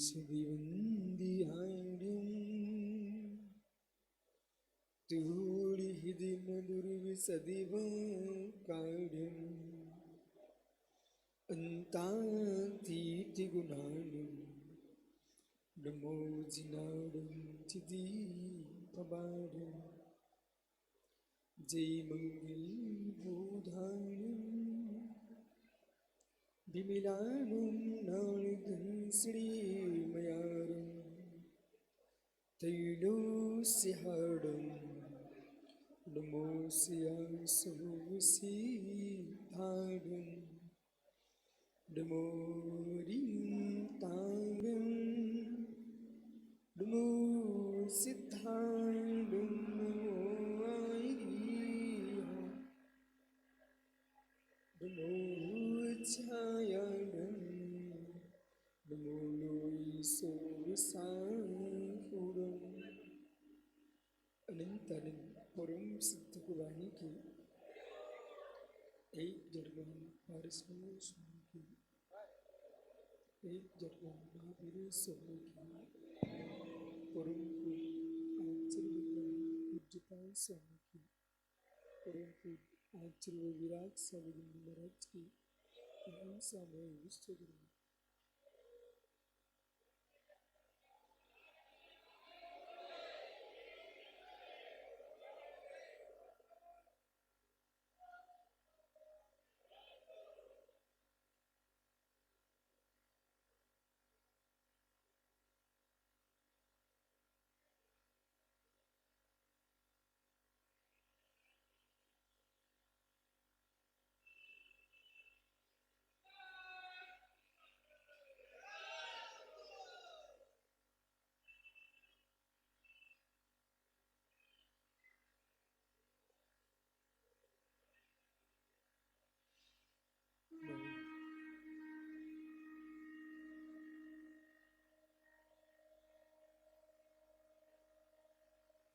സദിവന്ദിയാടും തൂളി ഹിതി മധുരവി സദിവ കാടും അന്താതീതി ഗുണാടും നമോജിനാടും ചിതി പബാടും ജയ് മംഗൽ ബോധാടും വിമിലാടും നാളിതും ശ്രീമയാടും തൈലോസ്യഹാടും നമോസ്യാസുസി ഭാടും നമോരിം താങ്കം നമോ സിദ്ധാടും നമോ നമോ ഛായാടും നമോ ലോയിസോസാഹുടും अनंतन परम सिद्ध वाणी की एक जर्मन पारसमय स्वामी की एक जर्मन महावीर स्वामी की परम आचार्य पूज्यपाल स्वामी की परम आचार्य विराट स्वामी महाराज की समय विश्व गुरु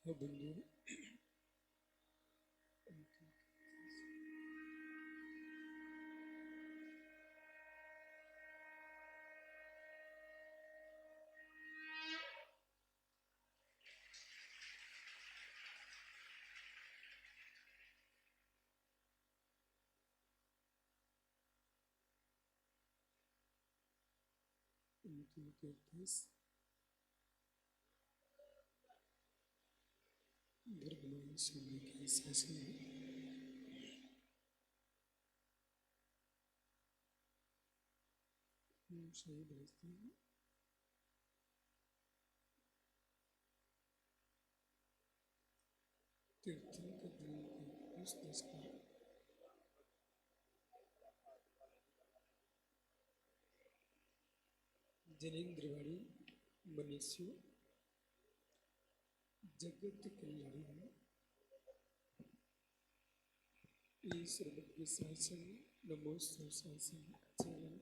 बंधु वर्तमान समय के शासन सही भेजते हैं तीर्थन का दिन उस देश का जनेन्द्रवाड़ी मनुष्य जगत कल्याणी सर्वज्ञ शासन नमो शासन चरण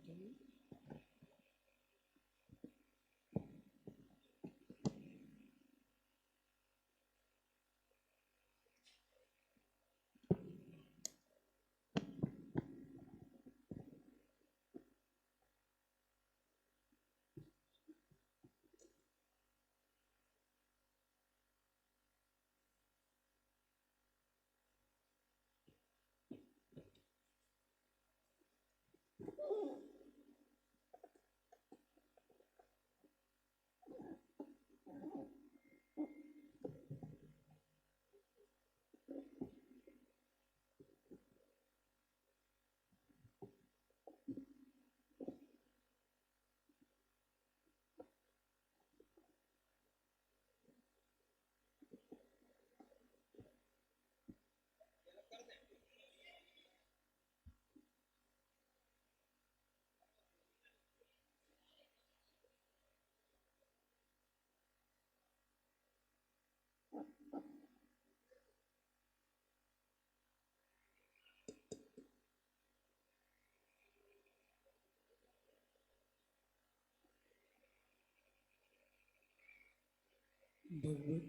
भगवत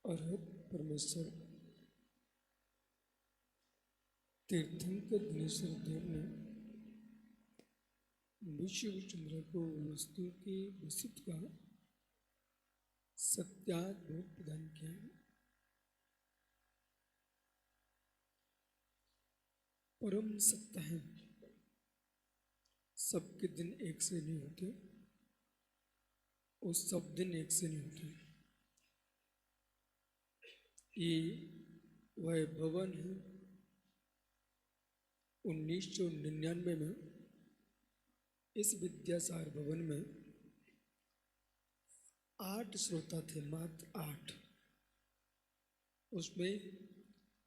अर्हत परमेश्वर तीर्थंकर दिनेश्वर देव ने विश्व चंद्र को वस्तु की वस्तु का सत्यात्म प्रदान किया। परम सत्य है, सबके दिन एक से नहीं होते और सब दिन एक से नहीं होते। ये वह भवन है 1999 में इस विद्यासागर भवन में 8 श्रोता थे, मात्र 8। उसमें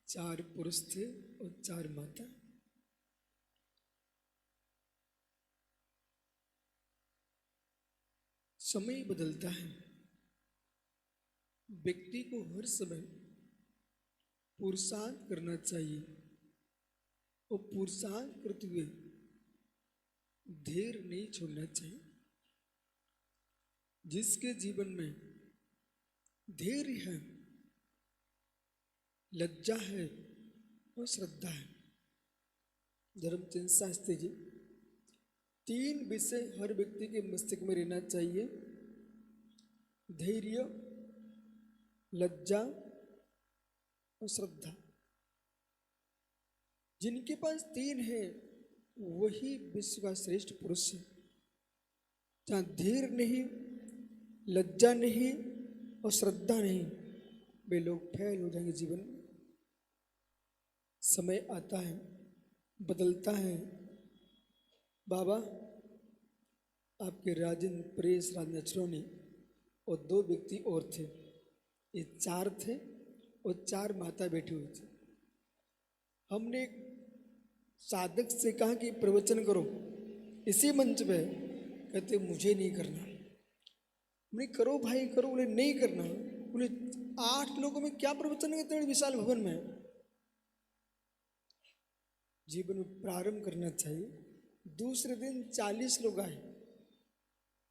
4 पुरुष थे और 4 माता। समय बदलता है, व्यक्ति को हर समय पुरुषार्थ करना चाहिए और पुरुषार्थ करते हुए धैर्य नहीं छोड़ना चाहिए। जिसके जीवन में धैर्य है, लज्जा है और श्रद्धा है, धर्मचंद शास्त्री जी 3 विषय हर व्यक्ति के मस्तिष्क में रहना चाहिए: धैर्य, लज्जा और श्रद्धा। जिनके पास 3 है वही विश्व का श्रेष्ठ पुरुष है। जहाँ धैर्य नहीं, लज्जा नहीं और श्रद्धा नहीं, वे लोग फेल हो जाएंगे जीवन में। समय आता है, बदलता है। बाबा आपके राजेंद्र प्रेस राजनचरोनी और 2 व्यक्ति और थे, ये 4 थे और 4 माता बैठी हुई थी। हमने एक साधक से कहा कि प्रवचन करो इसी मंच पे, कहते मुझे नहीं करना। हमने करो भाई करो, बोले नहीं करना। बोले 8 लोगों में क्या प्रवचन करते हैं विशाल भवन में। जीवन में प्रारंभ करना चाहिए। दूसरे दिन 40 लोग आए,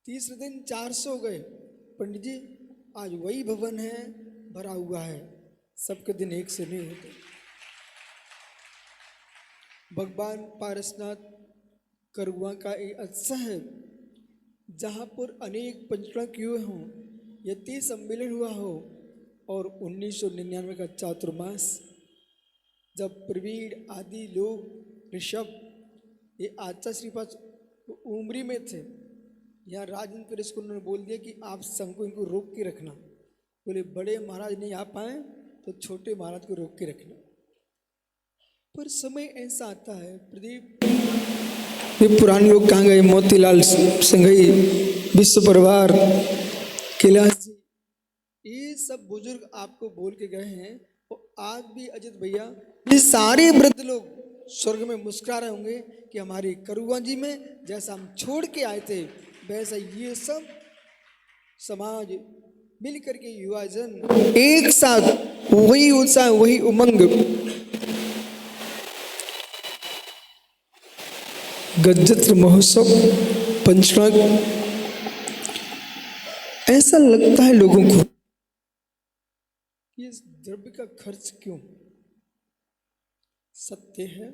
तीसरे दिन 400 हो गए। पंडित जी आज वही भवन है, भरा हुआ है, सबके दिन एक से नहीं होते। भगवान पारसनाथ करुआ का एक उत्सव है जहाँ पर अनेक पंचकड़ा किए हों, यति सम्मेलन हुआ हो। और 1999 का चातुर्मास जब प्रवीण आदि लोग ऋषभ ये आचा श्रीपाद उमरी में थे, यहाँ राजेंद्र प्रेस को उन्होंने बोल दिया कि आप संघ को इनको रोक के रखना। बोले बड़े महाराज नहीं आ पाए तो छोटे महाराज को रोक के रखना। पर समय ऐसा आता है, प्रदीप ये पुराने लोग कहाँ गए, मोतीलाल संघई, विश्व परिवार, कैलाश जी, ये सब बुजुर्ग आपको बोल के गए हैं। और आज भी अजित भैया ये सारे वृद्ध लोग स्वर्ग में मुस्कुरा रहे होंगे कि हमारे करुआ जी में जैसा हम छोड़ के आए थे वैसा ये सब समाज मिल करके युवा जन एक साथ वही उत्साह, वही उमंग। गजत्र महोत्सव, पंचराग, ऐसा लगता है लोगों को कि इस द्रव्य का खर्च क्यों। सत्य है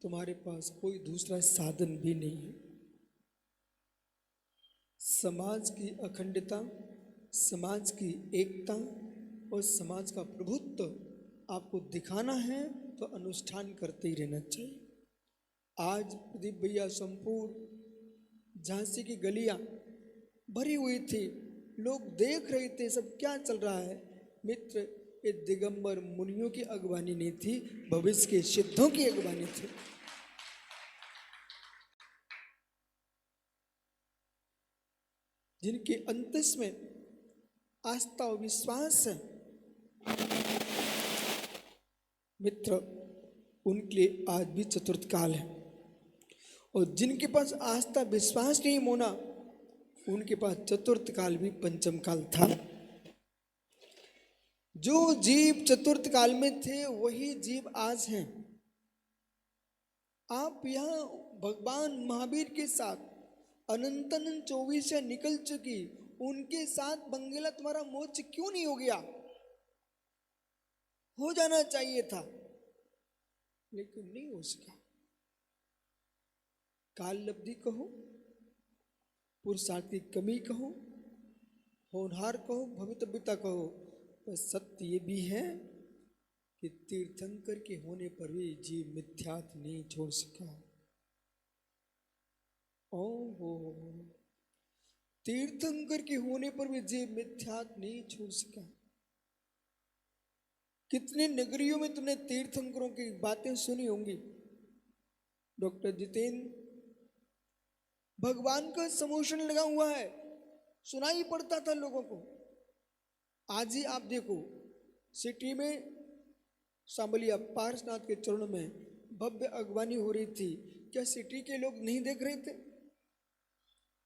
तुम्हारे पास कोई दूसरा साधन भी नहीं है। समाज की अखंडता, समाज की एकता और समाज का प्रभुत्व आपको दिखाना है तो अनुष्ठान करते ही रहना चाहिए। आज प्रदीप भैया संपूर्ण झांसी की गलियां भरी हुई थी, लोग देख रहे थे सब क्या चल रहा है। मित्र, ये दिगंबर मुनियों की अगवानी नहीं थी, भविष्य के सिद्धों की अगवानी थी। जिनके अंतस में आस्था और विश्वास है मित्र, उनके लिए आज भी चतुर्थ काल है। और जिनके पास आस्था विश्वास नहीं होना, उनके पास चतुर्थ काल भी पंचम काल था। जो जीव चतुर्थ काल में थे वही जीव आज हैं। आप यहाँ भगवान महावीर के साथ अनंत 24 से निकल चुकी, उनके साथ बंगला तुम्हारा मोक्ष क्यों नहीं हो गया? हो जाना चाहिए था लेकिन नहीं हो सका। काल लब्धि कहो, पुरुषार्थ की कमी कहो, होनहार कहो, भवितव्यता कहो, पर सत्य ये भी है कि तीर्थंकर के होने पर भी जीव मिथ्यात्व नहीं छोड़ सका। ओहो, तीर्थंकर के होने पर भी जीव मिथ्यात्व नहीं छोड़ सका। कितने नगरियों में तुमने तीर्थंकरों की बातें सुनी होंगी। डॉक्टर जितेंद्र, भगवान का समोशन लगा हुआ है, सुनाई पड़ता था लोगों को। आज ही आप देखो, सिटी में सांबलिया पारसनाथ के चरणों में भव्य अगवानी हो रही थी। क्या सिटी के लोग नहीं देख रहे थे?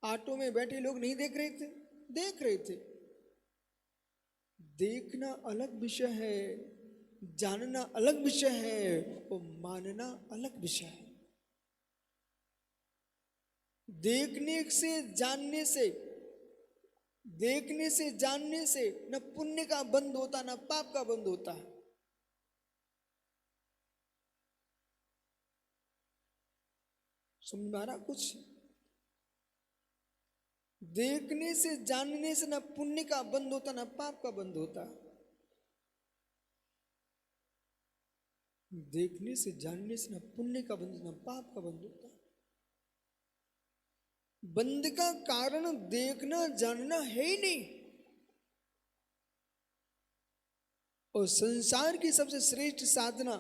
ऑटो में बैठे लोग नहीं देख रहे थे? देख रहे थे। देखना अलग विषय है, जानना अलग विषय है, और मानना अलग विषय है। देखने से जानने से न पुण्य का बंध होता, न पाप का बंध होता है। समझ में आ रहा कुछ? देखने से जानने से न पुण्य का बंध होता, न पाप का बंध होता। देखने से जानने से न पुण्य का बंध, न पाप का बंध होता। बंध का कारण देखना जानना है ही नहीं। और संसार की सबसे श्रेष्ठ साधना,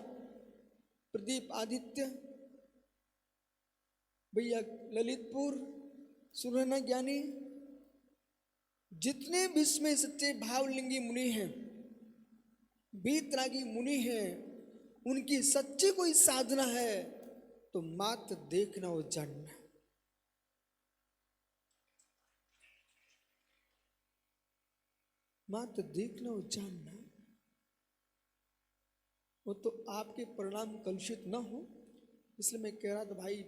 प्रदीप आदित्य भैया, ललितपुर, सुरना ज्ञानी, जितने विश्व में सच्चे भावलिंगी मुनि हैं, बीतरागी मुनि हैं, उनकी सच्ची कोई साधना है तो मात्र देखना और जानना। मात्र देखना और जानना। वो तो आपके परिणाम कलुषित न हो, इसलिए मैं कह रहा था भाई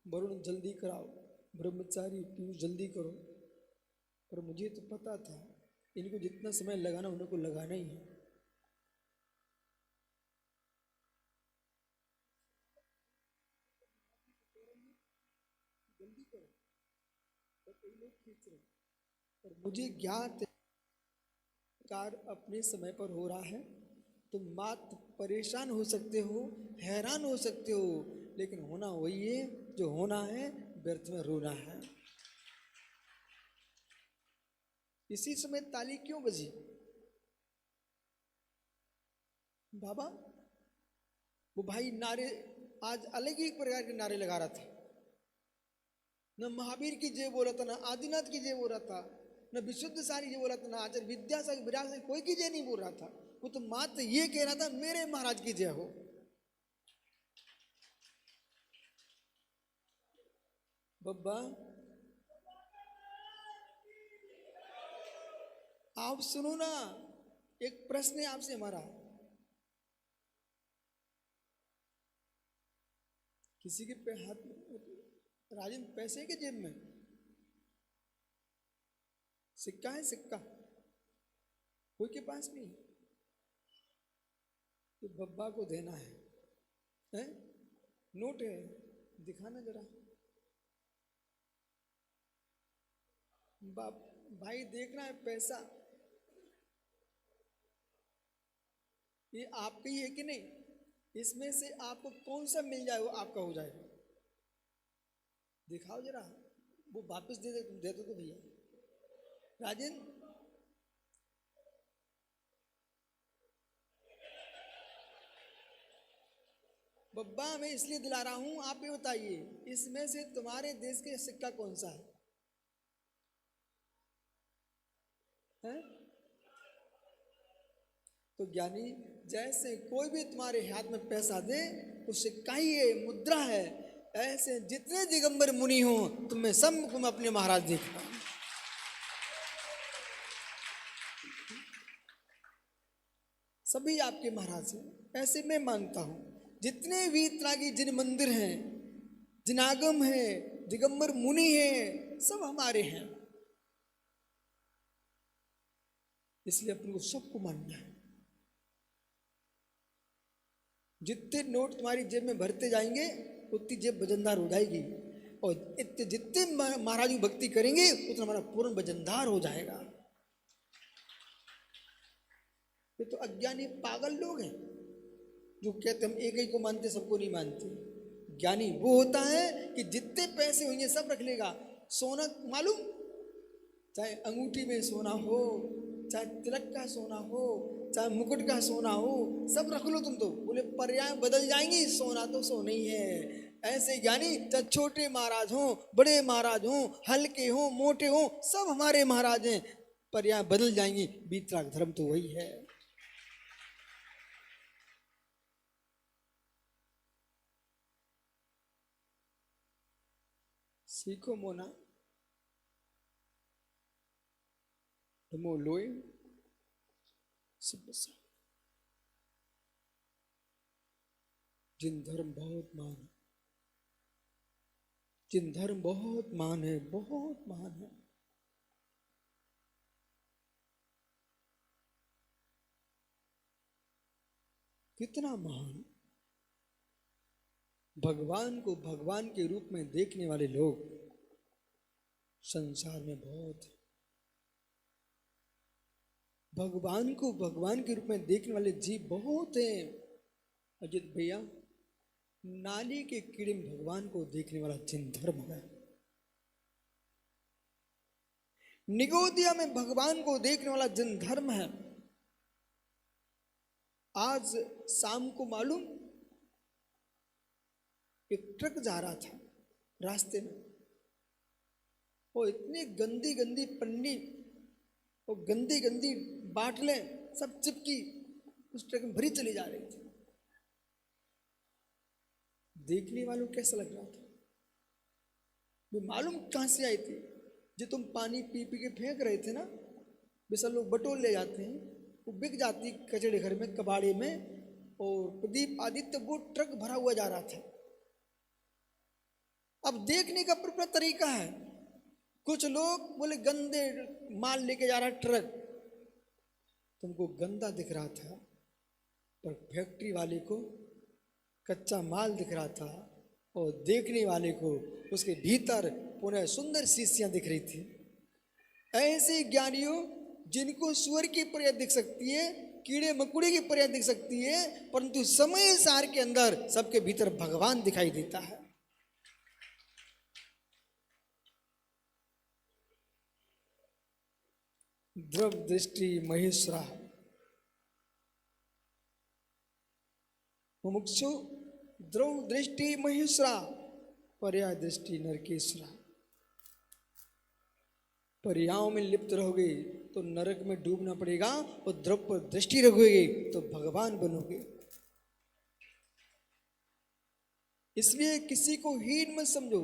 वरुण जल्दी कराओ, ब्रह्मचारी पीयूष जल्दी करो। पर मुझे तो पता था इनको जितना समय लगाना उनको लगाना ही है। जल्दी करो, पर कई लोग खींच रहे। पर मुझे ज्ञात कार्य अपने समय पर हो रहा है। तुम मात्र परेशान हो सकते हो, हैरान हो सकते हो, लेकिन होना वही है जो होना है, व्यर्थ में रोना है। इसी समय ताली क्यों बजी? बाबा वो भाई नारे आज अलग ही प्रकार के नारे लगा रहा था। न महावीर की जय बोल रहा था, न आदिनाथ की जय बोल रहा था, न विशुद्ध सारी जय बोल रहा था, न आचार्य विद्यासागर विराट कोई की जय नहीं बोल रहा था। वो तो मात्र ये कह रहा था मेरे महाराज की जय हो। बब्बा आप सुनो ना, एक प्रश्न है आपसे हमारा। किसी के हाथ में राजन पैसे के जेब में सिक्का है, सिक्का कोई के पास नहीं, तो बब्बा को देना है? नोट है, दिखाना जरा। बाप भाई देखना है पैसा, ये आपका ही है कि नहीं? इसमें से आपको कौन सा मिल जाए वो आपका हो जाएगा। दिखाओ जरा, वो वापस दे दे, तुम दे दो तो भैया। राजन बब्बा मैं इसलिए दिला रहा हूं, आप ये बताइए इसमें से तुम्हारे देश के सिक्का कौन सा है? तो ज्ञानी जैसे कोई भी तुम्हारे हाथ में पैसा दे तो सिक्का ही है, मुद्रा है। ऐसे जितने दिगंबर मुनि हो तुम्हें सब तुम अपने महाराज देखना। सभी आपके महाराज हैं, ऐसे मैं मानता हूं। जितने भी वीतरागी जिन मंदिर हैं, जिन आगम है, दिगंबर मुनि हैं, सब हमारे हैं। इसलिए अपने को सबको मानना है। जितने नोट तुम्हारी जेब में भरते जाएंगे उतनी जेब वजनदार हो जाएगी। और इतने जितने महाराज की भक्ति करेंगे उतना हमारा पूर्ण वजनदार हो जाएगा। ये तो अज्ञानी पागल लोग हैं जो कहते हम एक ही को मानते सबको नहीं मानते। ज्ञानी वो होता है कि जितने पैसे होंगे सब रख लेगा। सोना मालूम, चाहे अंगूठी में सोना हो, चाहे तिलक का सोना हो, चाहे मुकुट का सोना हो, सब रख लो तुम। तो बोले पर्याय बदल जाएंगी, सोना तो सोना ही है। ऐसे ज्ञानी चाहे छोटे महाराज हों, बड़े महाराज हों, हल्के हों, मोटे हों, सब हमारे महाराज हैं। पर्याय बदल जाएंगी, बीतराग धर्म तो वही है। सीखो मोना नमो लोए सिद्धसा। जिन धर्म बहुत मान है, जिन धर्म बहुत मान है, बहुत मान है। कितना महान। भगवान को भगवान के रूप में देखने वाले लोग संसार में बहुत हैं। भगवान को भगवान के रूप में देखने वाले जीव बहुत हैं। अजित भैया, नाली के कीड़े में भगवान को देखने वाला जिन धर्म है, निगोदिया में भगवान को देखने वाला जिन धर्म है। आज शाम को मालूम, एक ट्रक जा रहा था रास्ते में, वो इतनी गंदी गंदी पन्नी और गंदी गंदी बाटलें सब चिपकी उस ट्रक में भरी चली जा रही थी। देखने वालों कैसा लग रहा था? मैं मालूम कहां से आई थी? जो तुम पानी पी पी के फेंक रहे थे ना, वैसा लोग बटोर ले जाते हैं, वो बिक जाती कचड़े घर में, कबाड़े में। और प्रदीप आदित्य वो ट्रक भरा हुआ जा रहा था। अब देखने का अपना तरीका है। कुछ लोग बोले गंदे माल लेके जा रहा है ट्रक, तुमको गंदा दिख रहा था, पर फैक्ट्री वाले को कच्चा माल दिख रहा था, और देखने वाले को उसके भीतर पुनः सुंदर शीशियां दिख रही थी। ऐसे ज्ञानियों जिनको सुअर की पर्याय दिख सकती है, कीड़े मकुड़े की पर्याय दिख सकती है, परंतु समय सार के अंदर सबके भीतर भगवान दिखाई देता है। द्रव दृष्टि महेश्वरा, मुमुक्षु द्रव दृष्टि महेश्वरा, पर्याय दृष्टि नरकेश्वरा। पर्यायों में लिप्त रहोगे तो नरक में डूबना पड़ेगा, और द्रव पर दृष्टि रखोगे तो भगवान बनोगे। इसलिए किसी को हीन मत समझो,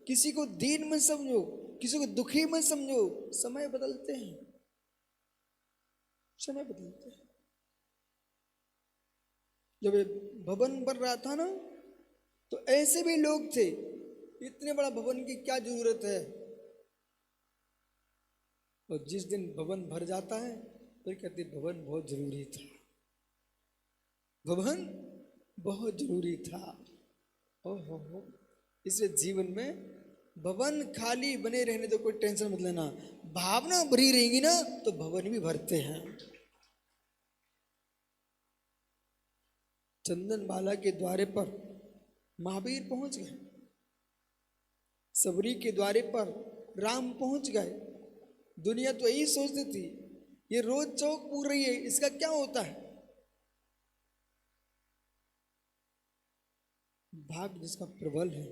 किसी को दीन मत समझो, किसी को दुखी मत समझो। समय बदलते हैं, समय बदलते हैं। जब ये भवन बन रहा था ना, तो ऐसे भी लोग थे, इतने बड़ा भवन की क्या जरूरत है। और जिस दिन भवन भर जाता है तो कहते भवन बहुत जरूरी था, भवन बहुत जरूरी था। ओहो, इसलिए जीवन में भवन खाली बने रहने तो कोई टेंशन मत लेना, भावना भरी रहेंगी ना तो भवन भी भरते हैं। चंदनबाला के द्वारे पर महावीर पहुंच गए, सबरी के द्वारे पर राम पहुंच गए। दुनिया तो यही सोचती थी ये रोज चौक पूर रही है, इसका क्या होता है। भाग जिसका प्रबल है,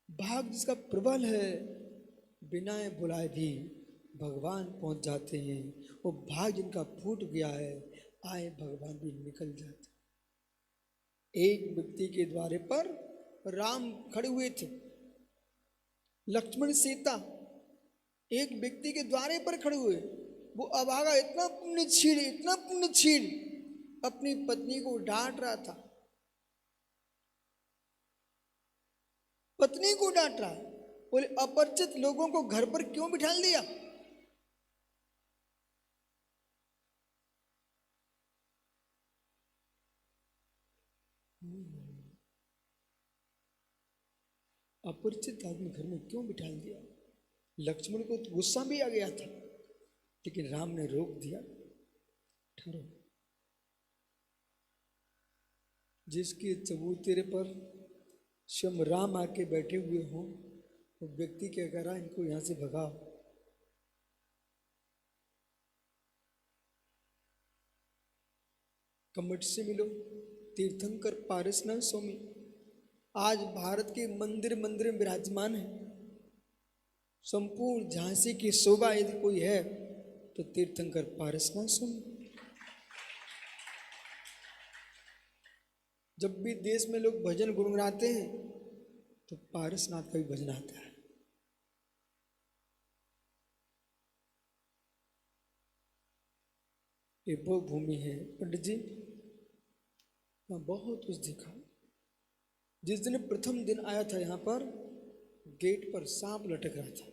भाग जिसका प्रबल है, बिना बुलाए भी भगवान पहुंच जाते हैं। वो भाग जिनका फूट गया है, आए भगवान भी निकल जाते। एक व्यक्ति के द्वारे पर राम खड़े हुए थे, लक्ष्मण सीता एक व्यक्ति के द्वारे पर खड़े हुए। वो अभागा इतना पुण्यशील, इतना पुण्यशील, अपनी पत्नी को डांट रहा था, पत्नी को डांट रहा है। बोले अपरिचित लोगों को घर पर क्यों बिठा दिया। अपरिचित आदमी घर में क्यों बिठा दिया? लक्ष्मण को तो गुस्सा भी आ गया था, लेकिन राम ने रोक दिया। ठहरो, जिसके चबूतरे पर स्वयं राम आके बैठे हुए हों, वो व्यक्ति क्या कह रहा है, इनको यहां से भगाओ। कमठ से मिलो, तीर्थंकर पारसनाथ स्वामी आज भारत के मंदिर मंदिर में विराजमान है। संपूर्ण झांसी की शोभा यदि कोई है तो तीर्थंकर पारसनाथ स्वामी। जब भी देश में लोग भजन गुनगुनाते हैं तो पारसनाथ का भी भजन आता है। ये वो भूमि है पंडित जी, मैं बहुत कुछ देखा। जिस दिन प्रथम दिन आया था यहाँ पर, गेट पर सांप लटक रहा था।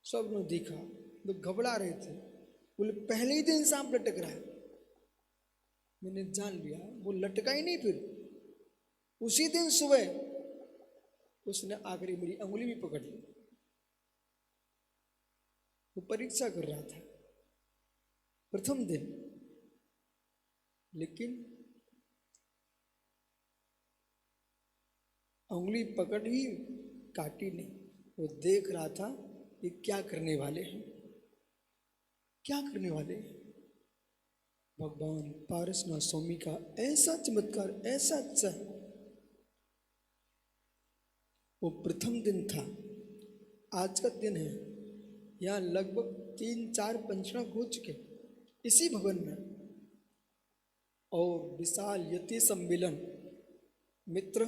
सब ने देखा, लोग घबरा रहे थे, बोले पहले ही दिन सांप लटक रहा है। मैंने जान लिया वो लटका ही नहीं। फिर उसी दिन सुबह उसने आकर मेरी अंगुली भी पकड़ ली। वो परीक्षा कर रहा था प्रथम दिन, लेकिन अंगुली पकड़ ही काटी नहीं। वो देख रहा था ये क्या करने वाले हैं, क्या करने वाले हैं। भगवान पारसनाथ स्वामी का ऐसा चमत्कार, ऐसा अच्छा। वो प्रथम दिन था, आज का दिन है। यहाँ लगभग 3-4 पंचना हो चुके इसी भवन में, और विशाल यति सम्मेलन। मित्र,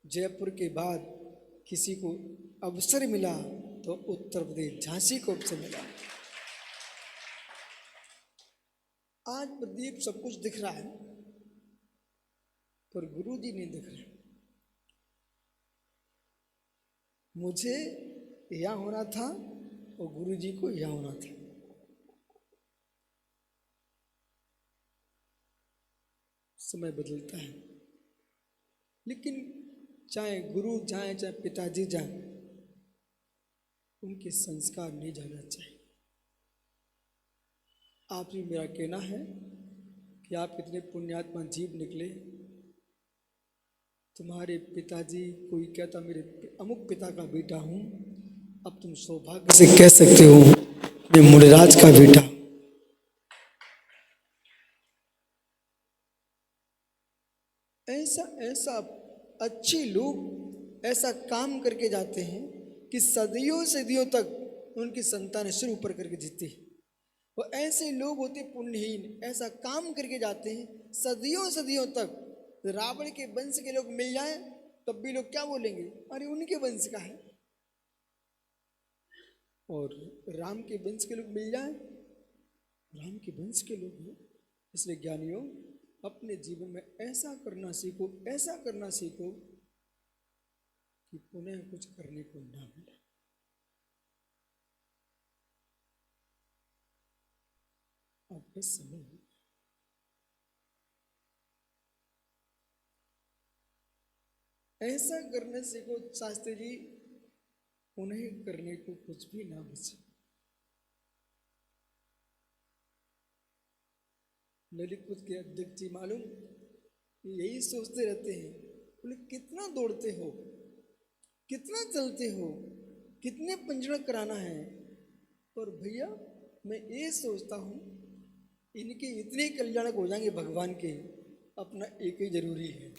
जयपुर के बाद किसी को अवसर मिला तो उत्तर प्रदेश झांसी को अवसर मिला। आज प्रदीप सब कुछ दिख रहा है, पर गुरु जी नहीं दिख रहे। मुझे यहाँ होना था और गुरु जी को यहाँ होना था। समय बदलता है, लेकिन चाहे गुरु जाए चाहे पिताजी जाए, उनके संस्कार नहीं जाना चाहिए। आप ही मेरा कहना है कि आप इतने पुण्यात्मा जीव निकले। तुम्हारे पिताजी, कोई कहता मेरे अमुक पिता का बेटा हूँ, अब तुम सौभाग्य से कह सकते हो मैं मुनिराज का बेटा। ऐसा ऐसा अच्छे लोग ऐसा काम करके जाते हैं कि सदियों सदियों तक उनकी संतान सिर ऊपर करके जीती है। और ऐसे लोग होते पुण्यहीन, ऐसा काम करके जाते हैं सदियों सदियों तक। रावण के वंश के लोग मिल जाएं तब भी लोग क्या बोलेंगे, अरे उनके वंश का है। और राम के वंश के लोग मिल जाएं, राम के वंश के लोग हैं। इसलिए ज्ञानियों, अपने जीवन में ऐसा करना सीखो, ऐसा करना सीखो कि पुनः कुछ करने को ना मिले। अब बस समय ऐसा करने सीखो शास्त्री जी, उन्हें करने को कुछ भी ना बचे। ललितपुर के अध्यक्ष जी मालूम यही सोचते रहते हैं, बोले कितना दौड़ते हो, कितना चलते हो, कितने पंजरा कराना है। और भैया मैं ये सोचता हूँ इनके इतने कल्याणक हो जाएंगे भगवान के, अपना एक ही जरूरी है,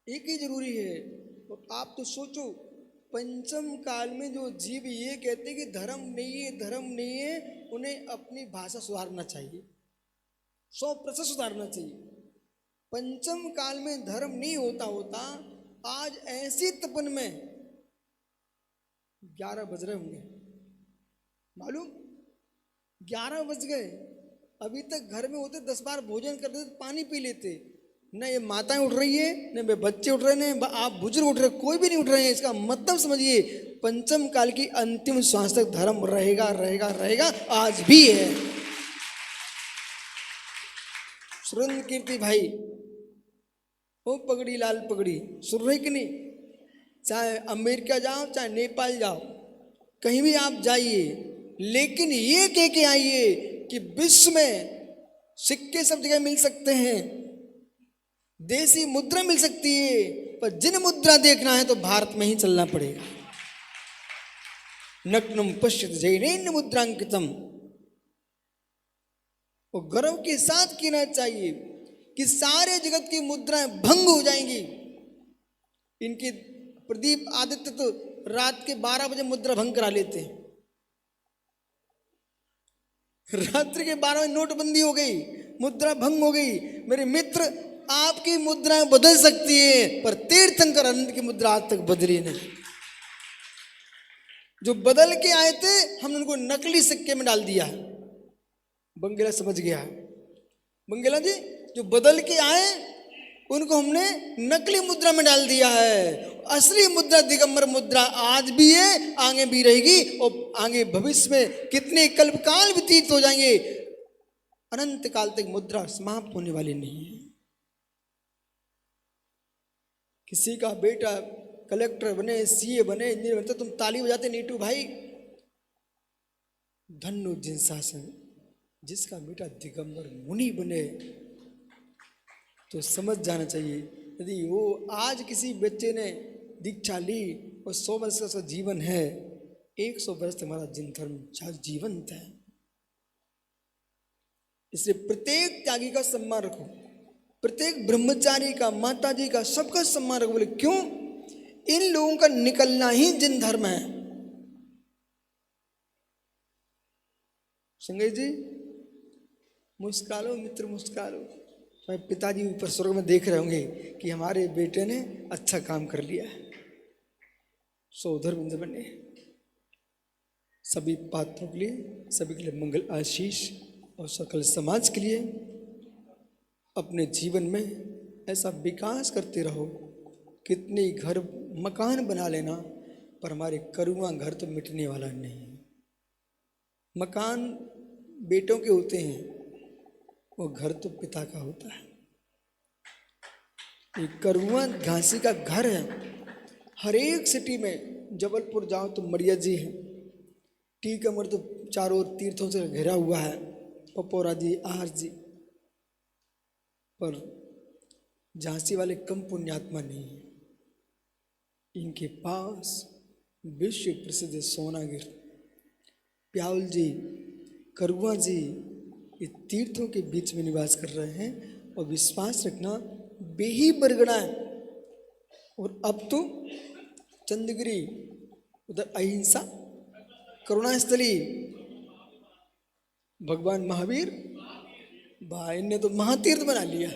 एक ही जरूरी है। और आप तो सोचो, पंचम काल में जो जीव ये कहते कि धर्म नहीं है, धर्म नहीं है, उन्हें अपनी भाषा सुधारना चाहिए, 100% सुधारना चाहिए। पंचम काल में धर्म नहीं होता होता आज ऐसी तपन में 11 बज रहे होंगे, मालूम 11 बज गए। अभी तक घर में होते 10 बार भोजन करते, पानी पी लेते। न ये माताएं उठ रही है, न बच्चे उठ रहे हैं, न आप बुजुर्ग उठ रहे, कोई भी नहीं उठ रहे हैं। इसका मतलब समझिए, पंचम काल की अंतिम श्वास तक धर्म रहेगा रहेगा रहेगा, आज भी है। सुरेंद्र कीर्ति भाई, वो पगड़ी लाल पगड़ी सुन रहे कि नहीं? चाहे अमेरिका जाओ चाहे नेपाल जाओ, कहीं भी आप जाइए, लेकिन ये कह के आइए कि विश्व में सिक्के सब जगह मिल सकते हैं, देसी मुद्रा मिल सकती है, पर जिन मुद्रा देखना है तो भारत में ही चलना पड़ेगा। नग्नं पश्यति जैनेन मुद्रांकितम। और गर्व के साथ कहना चाहिए कि सारे जगत की मुद्राएं भंग हो जाएंगी। इनके प्रदीप आदित्य तो रात के 12 बजे मुद्रा भंग करा लेते हैं। रात्रि के 12 बजे नोटबंदी हो गई, मुद्रा भंग हो गई। मेरे मित्र, आपकी मुद्राएं बदल सकती है, पर तीर्थंकर आनंद की मुद्रा आज तक बदली नहीं। जो बदल के आए थे, हमने उनको नकली सिक्के में डाल दिया। बंगेला समझ गया। बंगेला जी, जो बदल के आए उनको हमने नकली मुद्रा में डाल दिया है। असली मुद्रा दिगंबर मुद्रा आज भी है, आगे भी रहेगी, और आगे भविष्य में कितने कल्पकाल व्यतीत हो जाएंगे, अनंत काल तक मुद्रा समाप्त होने वाली नहीं है। किसी का बेटा कलेक्टर बने, सीए बने, इंजीनियर बने, तो तुम ताली बजाते नीटू भाई। धन्य जिन शासन, जिसका बेटा दिगंबर मुनि बने, तो समझ जाना चाहिए, यदि वो आज किसी बच्चे ने दीक्षा ली और 100 वर्ष का जीवन है, 100 वर्ष हमारा जिन धर्म जीवंत है। इसलिए प्रत्येक त्यागी का सम्मान रखो, प्रत्येक ब्रह्मचारी का, माता जी का, सबका सम्मान रखो। बोले क्यों? इन लोगों का निकलना ही जिन धर्म है। संजय जी मुस्कुरा लो मित्र, मुस्कुरा लो। भाई पिताजी ऊपर स्वर्ग में देख रहे होंगे कि हमारे बेटे ने अच्छा काम कर लिया है। सौधर बिंद बने सभी पात्रों के लिए, सभी के लिए मंगल आशीष, और सकल समाज के लिए अपने जीवन में ऐसा विकास करते रहो। कितने घर मकान बना लेना, पर हमारे करुआ घर तो मिटने वाला नहीं। मकान बेटों के होते हैं, वो घर तो पिता का होता है। एक करुआ घासी का घर है। हर एक सिटी में, जबलपुर जाओ तो मरिया जी है, टीकमगढ़ तो चारों ओर तीर्थों से घिरा हुआ है, पपौरा जी, आहर जी, पर झांसी वाले कम पुण्यात्मा नहीं है। इनके पास विश्व प्रसिद्ध सोनागिर, प्याउल जी, करुआ जी, ये तीर्थों के बीच में निवास कर रहे हैं। और विश्वास रखना, बेही बरगड़ा है। और अब तो चंद्रगिरी, उधर अहिंसा करुणास्थली, भगवान महावीर भाई ने तो महातीर्थ बना लिया।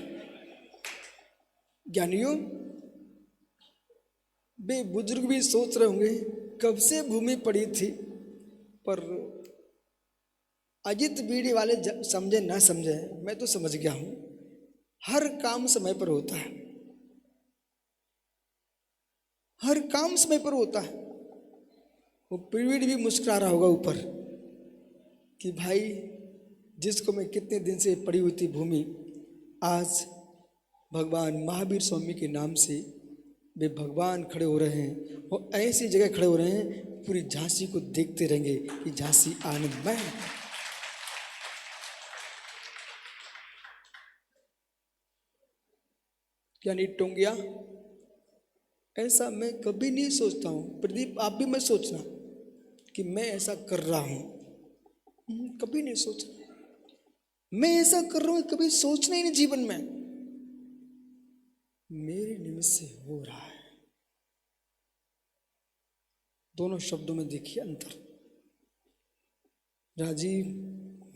ज्ञानियों, बे बुजुर्ग भी सोच रहे होंगे कब से भूमि पड़ी थी, पर अजित बीड़ी वाले समझे ना समझे, मैं तो समझ गया हूं। हर काम समय पर होता है, हर काम समय पर होता है। वो पीढ़ी भी मुस्कुरा रहा होगा ऊपर कि भाई, जिसको मैं कितने दिन से पड़ी हुई थी भूमि, आज भगवान महावीर स्वामी के नाम से वे भगवान खड़े हो रहे हैं, और ऐसी जगह खड़े हो रहे हैं, पूरी झांसी को देखते रहेंगे कि झांसी आनंदमय है। यानी टोंगिया, ऐसा मैं कभी नहीं सोचता हूँ। प्रदीप, आप भी मत सोचना कि मैं ऐसा कर रहा हूँ, कभी नहीं सोचना। मैं ऐसा कर रहा हूँ, कभी सोचना ही नहीं जीवन में। मेरे निमित्त से हो रहा है। दोनों शब्दों में देखिए अंतर। राजीव,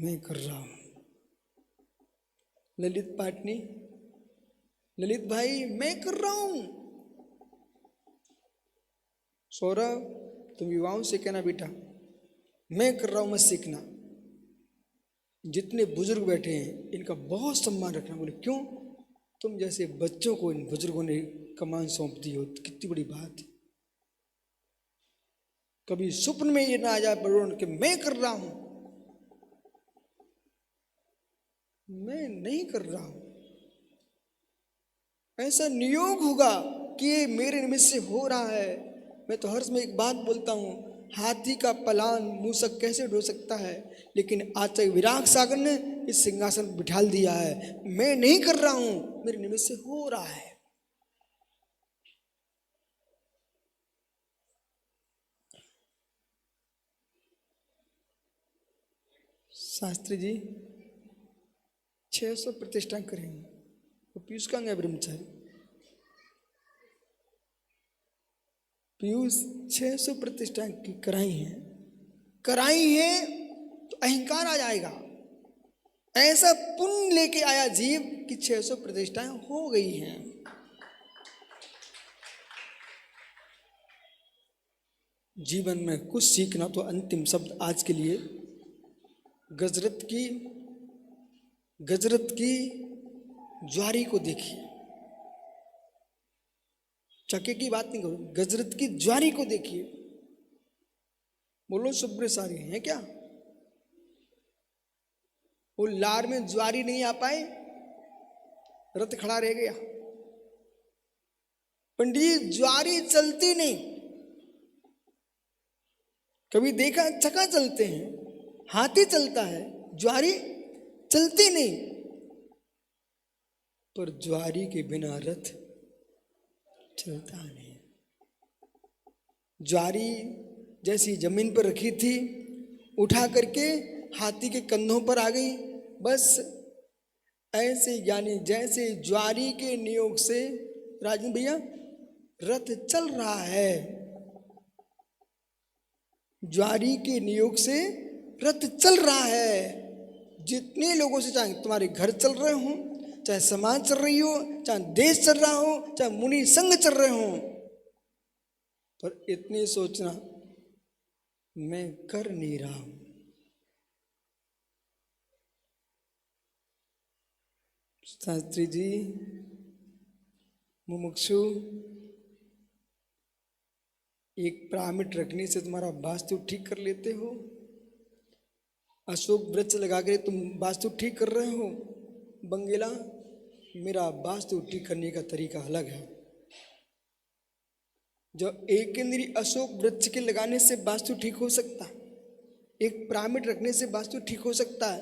मैं कर रहा हूं। ललित पाटनी, ललित भाई, मैं कर रहा हूं। सौरभ, तुम युवाओं से कहना बेटा, मैं कर रहा हूं, मत सीखना। जितने बुजुर्ग बैठे हैं, इनका बहुत सम्मान रखना। बोले क्यों? तुम जैसे बच्चों को इन बुजुर्गों ने कमान सौंप दी हो, कितनी बड़ी बात। कभी स्वप्न में ये ना आ जाए बड़ों कि मैं कर रहा हूं। मैं नहीं कर रहा हूं, ऐसा नियोग होगा कि ये मेरे निमित्त से हो रहा है। मैं तो हर समय एक बात बोलता हूँ, हाथी का पलान मूसक कैसे ढो सकता है, लेकिन आज तक विराग सागर ने इस सिंहासन पर बिठाल दिया है। मैं नहीं कर रहा हूँ, मेरे निमित्त से हो रहा है। शास्त्री जी 600 प्रतिष्ठा करेंगे, वो पीयूष कहाँ गया ब्रह्मचारी? पीयूष 600 प्रतिष्ठा की कराई है तो अहंकार आ जाएगा। ऐसा पुण्य लेके आया जीव कि 600 प्रतिष्ठाएं हो गई हैं। जीवन में कुछ सीखना तो अंतिम शब्द आज के लिए गजरत की ज्वारी को देखिए। चके की बात नहीं करो, गजरत की ज्वारी को देखिए। बोलो शुभ्र सारी है क्या? वो लार में ज्वारी नहीं आ पाए, रथ खड़ा रह गया। पंडित जी ज्वारी चलती नहीं। कभी देखा चका चलते हैं, हाथी चलता है, ज्वारी चलती नहीं। पर ज्वारी के बिना रथ चलता नहीं। ज्वारी जैसी जमीन पर रखी थी, उठा करके हाथी के कंधों पर आ गई। बस ऐसे यानी जैसे ज्वारी के नियोग से राजन भैया रथ चल रहा है, ज्वारी के नियोग से रथ चल रहा है। जितने लोगों से, चाहे तुम्हारे घर चल रहे हो, चाहे समाज चल रही हो, चाहे देश चल रहा हो, चाहे मुनि संघ चल रहे हो, पर इतनी सोचना मैं कर नहीं रहा हूं। शास्त्री जी मुमुक्षु, एक पिरामिड रखने से तुम्हारा वास्तु ठीक कर लेते हो? अशोक वृक्ष लगा के तुम वास्तु ठीक कर रहे हो? बंगेला, मेरा वास्तु ठीक करने का तरीका अलग है। जो एक इंद्री अशोक वृक्ष के लगाने से वास्तु ठीक हो सकता है, एक पिरामिड रखने से वास्तु ठीक हो सकता है,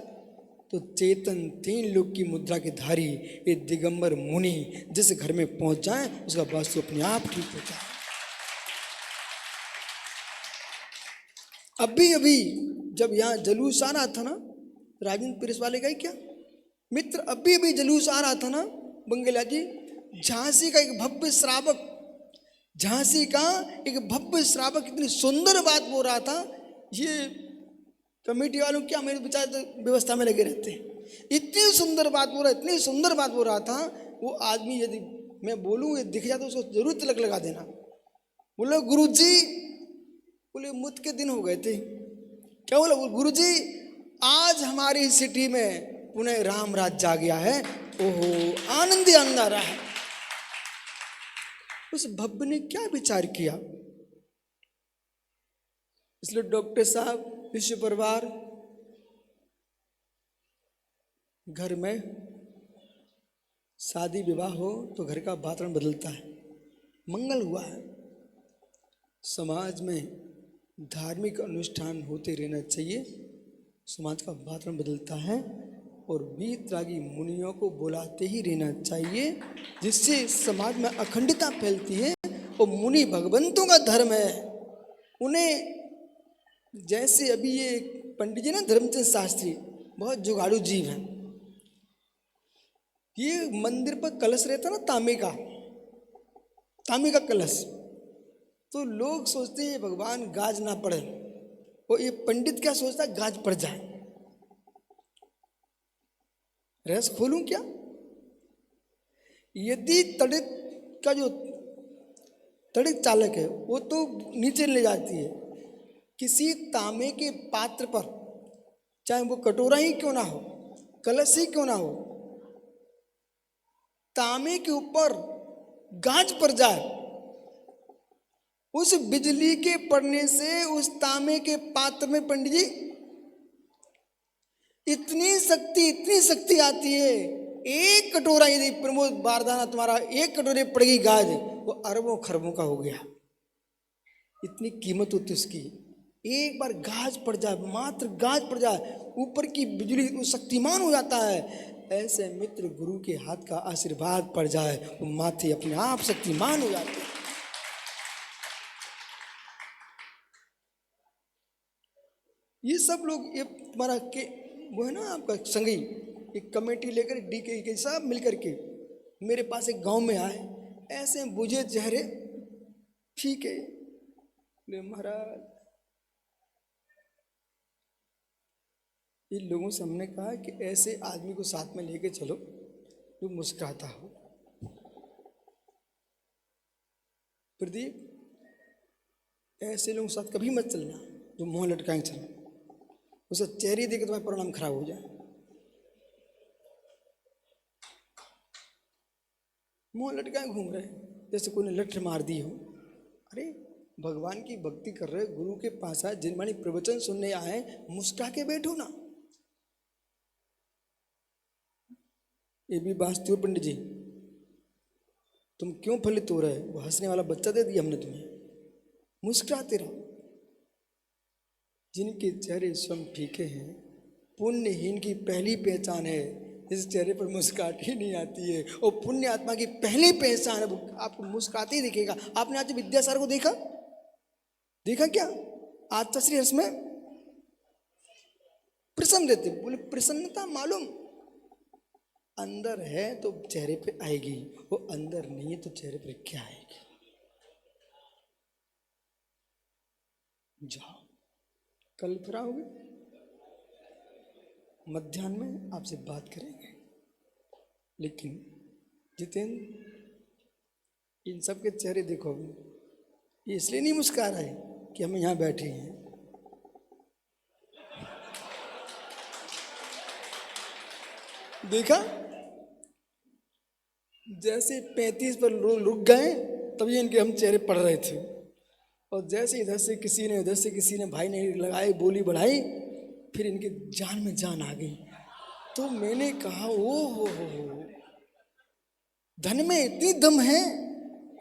तो चेतन 3 लोक की मुद्रा के धारी ये दिगंबर मुनि जिस घर में पहुंच जाए उसका वास्तु अपने आप ठीक होता है। अभी जब यहाँ जलूस आ रहा था ना, राजेंद्र प्रेस वाले का ही क्या मित्र, अभी जलूस आ रहा था ना बंगेला जी, झांसी का एक भव्य श्रावक इतनी सुंदर बात बोल रहा था। ये कमेटी वालों क्या मेरे विचार व्यवस्था में लगे रहते हैं। इतनी सुंदर बात बोल रहा था। वो आदमी यदि मैं बोलूँ ये दिख जाता तो उसको जरूर तिलक लगा देना। बोले गुरुजी, बोले मुत के दिन हो गए थे। क्या बोला? गुरुजी आज हमारी सिटी में पुनः राम राज जा गया है। ओहो, आनंद ही आनंद आ रहा है। उस भव्य ने क्या विचार किया? इसलिए डॉक्टर साहब, विश्व परिवार, घर में शादी विवाह हो तो घर का वातावरण बदलता है। मंगल हुआ है, समाज में धार्मिक अनुष्ठान होते रहना चाहिए, समाज का वातावरण बदलता है। और वीतरागी मुनियों को बुलाते ही रहना चाहिए, जिससे समाज में अखंडता फैलती है। और मुनि भगवंतों का धर्म है। उन्हें जैसे अभी ये पंडित जी ना धर्मचंद शास्त्री बहुत जुगाड़ू जीव हैं। ये मंदिर पर कलश रहता ना तांबे का कलश, तो लोग सोचते हैं भगवान गाज ना पड़े, और ये पंडित क्या सोचता है, गाज पड़ जाए। रस खोलूं क्या? यदि तड़ित का जो तड़ित चालक है वो तो नीचे ले जाती है, किसी तांबे के पात्र पर, चाहे वो कटोरा ही क्यों ना हो, कलश ही क्यों ना हो, तांबे के ऊपर गाज पड़ जाए, उस बिजली के पड़ने से उस तांबे के पात्र में पंडित जी इतनी शक्ति आती है एक कटोरा यदि प्रमोद बारदाना तुम्हारा एक कटोरे पड़ेगी गाज, वो अरबों खरबों का हो गया। इतनी कीमत होती है उसकी। एक बार गाज पड़ जाए, मात्र गाज पड़ जाए, ऊपर की बिजली वो शक्तिमान हो जाता है। ऐसे मित्र गुरु के हाथ का आशीर्वाद पड़ जाए, वो माथे अपने आप शक्तिमान हो जाते हैं। ये सब लोग, ये तुम्हारा के वो है ना आपका संगी, एक कमेटी लेकर डीके के सब मिलकर के मेरे पास एक गांव में आए, ऐसे बुझे चेहरे, ठीक है बोले महाराज, इन लोगों से हमने कहा कि ऐसे आदमी को साथ में लेके चलो जो मुस्कुराता हो। प्रदीप, ऐसे लोगों के साथ कभी मत चलना जो मुंह लटकाए चलना, उसे चेहरे देख के तुम्हारा परिणाम खराब हो जाए। मुंह लटकाए घूम रहे जैसे कोई ने लठ मार दी हो। अरे भगवान की भक्ति कर रहे, गुरु के पास आए, जिनवाणी प्रवचन सुनने आए, मुस्कुरा के बैठो ना। ये भी बात हो पंडित जी, तुम क्यों फलित हो रहे? वो हंसने वाला बच्चा दे दिया हमने तुम्हें, मुस्कुराते रहो। जिनके चेहरे स्वयं फीके हैं, पुण्यहीन की पहली पहचान है इस चेहरे पर मुस्कुराहट ही नहीं आती है। और पुण्य आत्मा की पहली पहचान है, वो आपको मुस्कुराते ही दिखेगा। आपने आज विद्यासागर को देखा? देखा क्या आज श्री हर्ष में प्रसन्न देते, बोले प्रसन्नता मालूम अंदर है तो चेहरे पे आएगी, वो अंदर नहीं है तो चेहरे पे क्या आएगी? जाओ, कल फिर आओगे, मध्याह्न में आपसे बात करेंगे। लेकिन जितेंद्र, इन सब के चेहरे देखोगे, ये इसलिए नहीं मुस्कुरा रहे कि हम यहाँ बैठे हैं। देखा, जैसे 35 पर रुक गए तभी इनके हम चेहरे पड़ रहे थे, और जैसे इधर से किसी ने उधर से किसी ने भाई ने लगाई, बोली बढ़ाई, फिर इनके जान में जान आ गई। तो मैंने कहा ओ हो, धन में इतनी दम है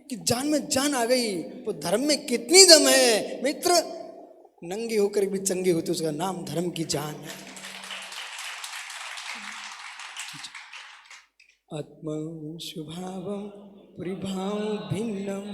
कि जान में जान आ गई, तो धर्म में कितनी दम है मित्र। नंगे होकर भी चंगे होते, उसका नाम धर्म की जान है। आत्मा स्वभावं परिभाव भिन्नम